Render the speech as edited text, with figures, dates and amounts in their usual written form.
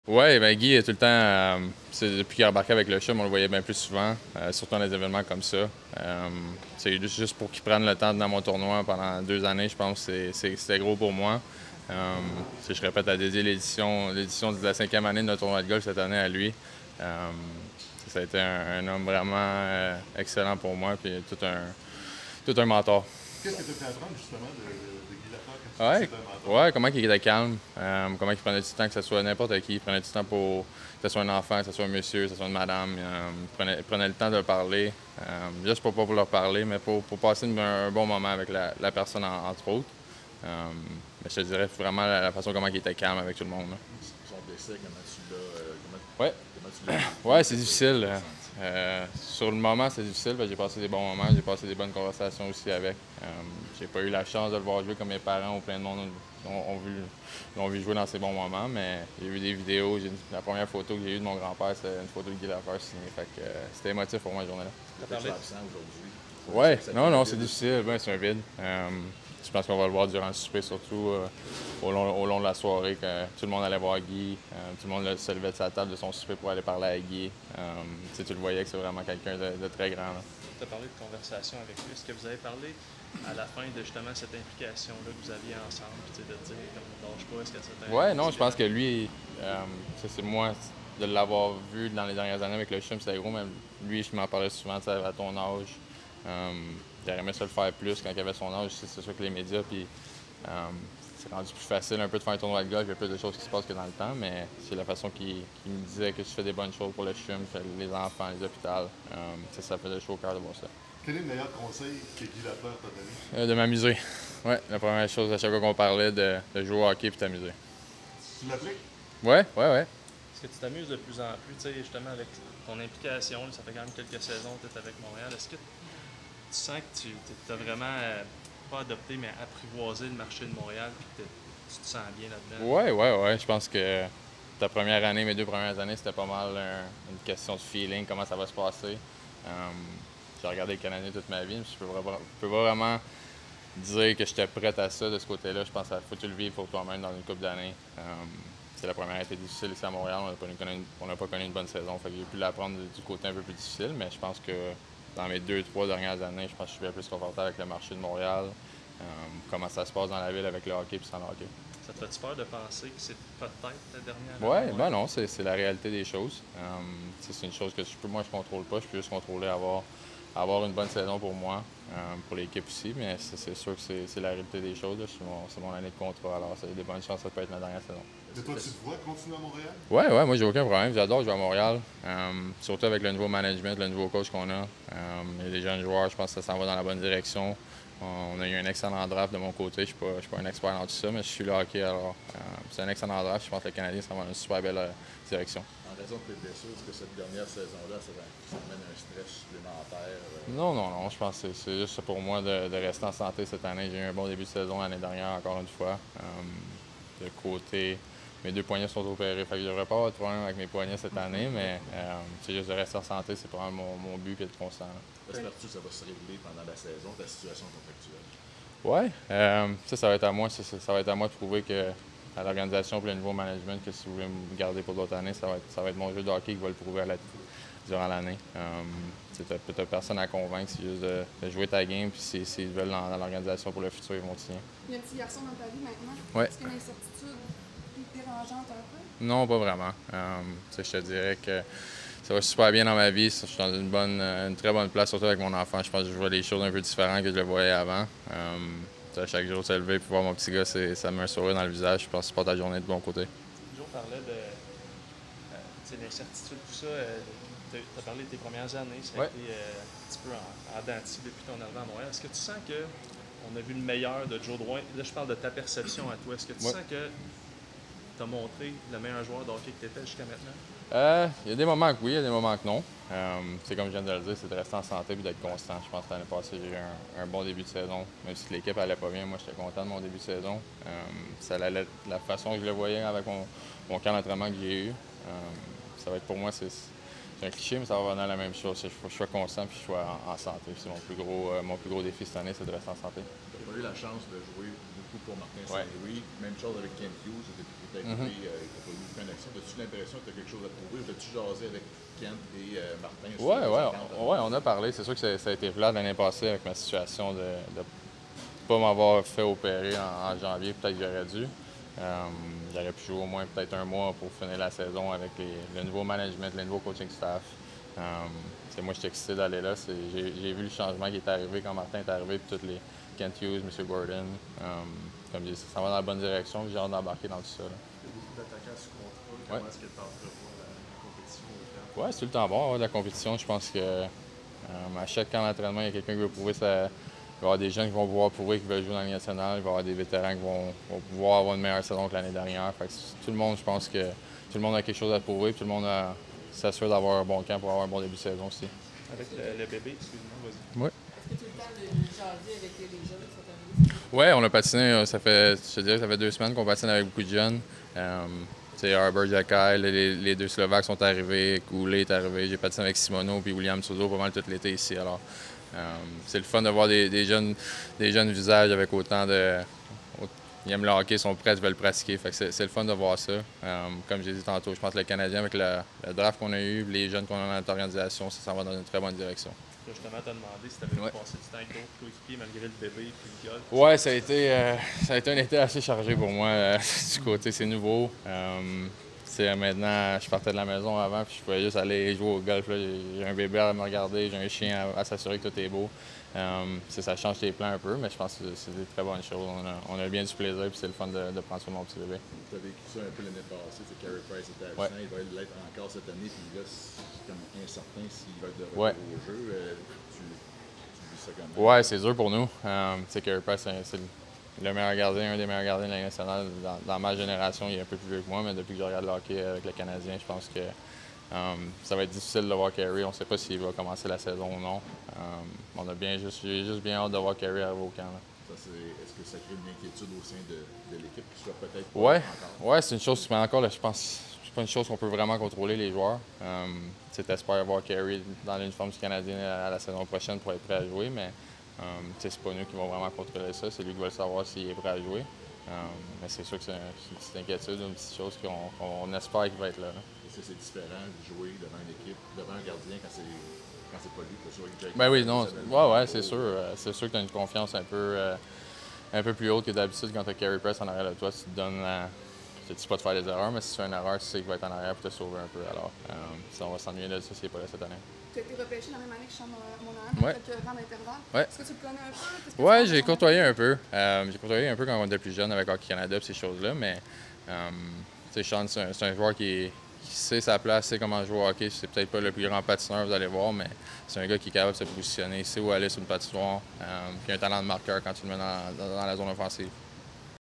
Oui, ben Guy, tout le temps, depuis qu'il a embarqué avec le CHUM, on le voyait bien plus souvent, surtout dans des événements comme ça. C'est juste pour qu'il prenne le temps dans mon tournoi pendant 2 années, je pense que c'était gros pour moi. Je répète, à dédier l'édition de la 5e année de notre tournoi de golf cette année à lui. Ça a été un homme vraiment excellent pour moi, puis tout un mentor. Qu'est-ce que tu as pu apprendre justement de Guy Lafleur quand tu dis Ouais, que c'est un mentor? ouais, comment il était calme, comment il prenait du temps, que ce soit n'importe qui, il prenait du temps pour que ce soit un enfant, que ce soit un monsieur, que ce soit une madame, il prenait le temps de parler, juste pas pour leur parler, mais pour passer un bon moment avec la personne entre autres. Mais je te dirais vraiment la façon comment il était calme avec tout le monde. Là. Son décès, comment tu l'as Ouais. comment tu l'as vécu? Ouais, c'est difficile. Sur le moment, c'est difficile. J'ai passé des bons moments, j'ai passé des bonnes conversations aussi avec. J'ai pas eu la chance de le voir jouer comme mes parents ou plein de monde l'ont vu jouer dans ces bons moments, mais j'ai vu des vidéos. La première photo que j'ai eue de mon grand-père, c'est une photo de Guy Lafleur signée. Fait que c'était émotif pour moi, cette journée-là. Tu es absent aujourd'hui. Ouais, non, c'est difficile. Ben, c'est un vide. Je pense qu'on va le voir durant le souper, surtout au long de la soirée, que tout le monde allait voir Guy. Tout le monde se levait de sa table de son souper pour aller parler à Guy. Tu le voyais que c'est vraiment quelqu'un de très grand. Tu as parlé de conversation avec lui. Est-ce que vous avez parlé à la fin de justement cette implication-là que vous aviez ensemble, puis de dire comme on ne lâche pas, est-ce que c'était Ouais, non, je pense que lui, c'est moi, de l'avoir vu dans les dernières années avec le CHUM, c'était gros, mais lui, je m'en parlais souvent, tu sais, à ton âge. J'aurais aimé ça le faire plus quand il avait son âge. C'est sûr que les médias, puis c'est rendu plus facile un peu de faire un tournoi de golf. Il y a plus de choses qui se passent que dans le temps, mais c'est la façon qu'il me disait que je fais des bonnes choses pour le CHUM, les enfants, les hôpitaux. Ça faisait chaud au cœur de voir ça. Quel est le meilleur conseil que Guy Lafleur t'a donné? De m'amuser. Ouais, la première chose à chaque fois qu'on parlait, de jouer au hockey puis t'amuser. Tu l'appliques? Ouais. Est-ce que tu t'amuses de plus en plus, tu sais, justement avec ton implication, là, ça fait quand même quelques saisons que tu es avec Montréal. Est-ce que tu sens que tu as vraiment, pas adopté, mais apprivoisé le marché de Montréal, puis que tu te sens bien là-dedans? Ouais. Je pense que ta première année, mes 2 premières années, c'était pas mal une question de feeling, comment ça va se passer. J'ai regardé le Canadien toute ma vie, mais je peux pas vraiment dire que j'étais prête à ça de ce côté-là. Je pense qu'il faut que tu le vivre pour toi-même dans une couple d'années. La première a été difficile ici à Montréal. On n'a pas connu une bonne saison. Fait que j'ai pu l'apprendre du côté un peu plus difficile, mais je pense que dans mes 2, 3 dernières années, je pense que je suis bien plus confortable avec le marché de Montréal. Comment ça se passe dans la ville avec le hockey et sans le hockey. Ça te fait peur de penser que c'est peut-être ta dernière Ouais, année? ben non, c'est la réalité des choses. C'est une chose que moi je contrôle pas. Je peux juste contrôler avoir une bonne saison pour moi, pour l'équipe aussi, mais c'est sûr que c'est la réalité des choses. C'est mon année de contrat, alors c'est des bonnes chances que ça peut être ma dernière saison. Et toi, tu te vois continuer à Montréal? Ouais, moi j'ai aucun problème. J'adore jouer à Montréal. Surtout avec le nouveau management, le nouveau coach qu'on a. Il y a des jeunes joueurs, je pense que ça s'en va dans la bonne direction. On a eu un excellent draft de mon côté. Je ne suis pas un expert dans tout ça, mais je suis le hockey, alors c'est un excellent draft. Je pense que le Canadien s'en va dans une super belle direction. En raison de tes blessures, est-ce que cette dernière saison-là, ça amène un stress supplémentaire? Non. Je pense que c'est juste pour moi de rester en santé cette année. J'ai eu un bon début de saison l'année dernière, encore une fois. De côté, mes 2 poignets sont opérés. Fait que je ne devrais pas avoir de problème avec mes poignets cette année, mais c'est juste de rester en santé. C'est probablement mon but et de constant. Espères-tu que ça va se régler pendant la saison, ta situation contractuelle? Ouais, ça va être à moi. Ça va être à moi de prouver à l'organisation et le nouveau management que si vous voulez me garder pour d'autres années, ça va être mon jeu de hockey qui va le prouver durant l'année. Tu n'as personne à convaincre, c'est juste de jouer ta game, puis s'ils veulent dans l'organisation pour le futur, ils vont te signer. Il y a un petit garçon dans ta vie maintenant. Ouais. Est-ce qu'il y a une incertitude dérangeante un peu? Non, pas vraiment. Je te dirais que ça va super bien dans ma vie. Je suis dans une très bonne place, surtout avec mon enfant. Je pense que je vois des choses un peu différentes que je le voyais avant. Chaque jour, se lever et voir mon petit gars, ça me met un sourire dans le visage. Je pense que c'est pas ta journée de bon côté. Joe parlait de l'incertitude, tout ça. Tu as parlé de tes premières années. Ça a été un petit peu en dents de scie depuis ton arrivée à Montréal. Est-ce que tu sens qu'on a vu le meilleur de Joe Drouin? Là, je parle de ta perception à toi. Est-ce que tu sens que tu as montré le meilleur joueur de hockey que tu étais jusqu'à maintenant? Il y a des moments que oui, il y a des moments que non. C'est comme je viens de le dire, c'est de rester en santé et d'être constant. Je pense que l'année passée, j'ai eu un bon début de saison. Même si l'équipe allait pas bien, moi, j'étais content de mon début de saison. Ça allait la façon que je le voyais avec mon camp d'entraînement que j'ai eu. Ça va être pour moi, c'est un cliché, mais ça va venir la même chose. Il faut que je sois constant et que je sois en santé. C'est mon plus gros défi cette année, c'est de rester en santé. Tu n'as pas eu la chance de jouer beaucoup beaucoup pour Martin Ouais. Saint-Louis. Même chose avec Kent Hughes, depuis que tu es arrivé, tu n'as pas eu aucune action. As-tu l'impression que tu as quelque chose à prouver ou as-tu jasé avec Kent et Martin? Ouais, on a parlé. C'est sûr que ça a été plat l'année passée avec ma situation de ne pas m'avoir fait opérer en janvier. Peut-être que j'aurais dû. J'aurais pu jouer au moins peut-être un mois pour finir la saison avec le nouveau management, le nouveau coaching staff. Moi, j'étais excité d'aller là. J'ai vu le changement qui est arrivé quand Martin est arrivé, puis tous les Kent Hughes, M. Gordon. Comme je dis, ça va dans la bonne direction, j'ai hâte d'embarquer dans tout ça. Là. Il y a beaucoup d'attaquants sous contrôle. Comment est-ce que tu entrevois la compétition au camp? Ouais, c'est tout le temps bon, de la compétition. Je pense que à chaque camp d'entraînement, il y a quelqu'un qui veut prouver ça. Il va y avoir des jeunes qui vont pouvoir prouver qu'ils veulent jouer dans la Ligue nationale. Il va y avoir des vétérans qui vont pouvoir avoir une meilleure saison que l'année dernière. Fait que tout le monde, je pense que tout le monde a quelque chose à prouver. Tout le monde s'assure d'avoir un bon camp pour avoir un bon début de saison aussi. Avec le bébé, excuse-moi, vas-y. Oui. Est-ce que tu as eu le temps de jaser avec les jeunes qui sont arrivés? Oui, on a patiné. Je te dirais que ça fait 2 semaines qu'on patine avec beaucoup de jeunes. Arbor Jackal, les 2 Slovaques sont arrivés, Goulet est arrivé. J'ai patiné avec Simoneau et William Souzo pas mal tout l'été ici. Alors, c'est le fun de voir des jeunes visages avec autant de. Ils aiment le hockey, ils sont prêts, ils veulent pratiquer. Fait que c'est le fun de voir ça. Comme j'ai dit tantôt, je pense que le Canadien, avec le draft qu'on a eu, les jeunes qu'on a dans notre organisation, ça va dans une très bonne direction. Justement, tu as demandé si tu avais passé du temps avec d'autres coéquipiers malgré le bébé et le golf. Oui, ça a été un été assez chargé pour moi. Du côté, c'est nouveau. Maintenant, je partais de la maison avant, puis je pouvais juste aller jouer au golf. J'ai un bébé à me regarder, j'ai un chien à s'assurer que tout est beau. Ça change tes plans un peu, mais je pense que c'est des très bonnes choses. On a bien du plaisir, puis c'est le fun de prendre soin de mon petit bébé. Tu as vécu ça un peu l'année passée, Carey Price était absent, il va l'être encore cette année, puis là, c'est comme incertain s'il va être de retour au jeu. Tu vis ça comme Oui, c'est dur pour nous. Carey Price, c'est le meilleur gardien, un des meilleurs gardiens de la Ligue nationale. Dans ma génération, il est un peu plus vieux que moi, mais depuis que je regarde le hockey avec le Canadien, je pense que ça va être difficile de voir Carey. On ne sait pas s'il va commencer la saison ou non. J'ai juste bien hâte de voir Carey arriver au camp. Est-ce que ça crée une inquiétude au sein de l'équipe qui soit peut-être pas encore? Ouais, c'est une chose, mais encore, là, je pense c'est pas une chose qu'on peut vraiment contrôler, les joueurs. Tu espères voir Carey dans l'uniforme du Canadien à la saison prochaine pour être prêt à jouer, mais c'est pas nous qui vont vraiment contrôler ça. C'est lui qui va le savoir s'il est prêt à jouer. Mais c'est sûr que c'est une petite inquiétude, une petite chose qu'on espère qu'il va être là. Est-ce que c'est différent de jouer devant une équipe, devant un gardien quand c'est pas lui, que ce soit Jake? Ben oui, non. Ouais, c'est sûr. C'est sûr que tu as une confiance un peu plus haute que d'habitude quand tu as Carey Price en arrière de toi. Tu te donnes je te dis pas de faire des erreurs, mais si tu fais une erreur, tu sais qu'il va être en arrière pour te sauver un peu. Alors, on va s'ennuyer de ça s'il n'est pas là cette année. Tu as été repêché la même année que Sean Monahan, Ouais. quelques rangs d'intervalle. Ouais. Est-ce que tu le connais un peu? Qu'est-ce que Ouais, tu j'ai penses côtoyé un peu. J'ai côtoyé un peu quand on était plus jeune avec Hockey Canada et ces choses-là, mais Sean, c'est un joueur qui sait sa place, sait comment jouer au hockey. C'est peut-être pas le plus grand patineur, vous allez voir, mais c'est un gars qui est capable de se positionner, il sait où aller sur une patinoire, puis un talent de marqueur quand tu le mets dans la zone offensive.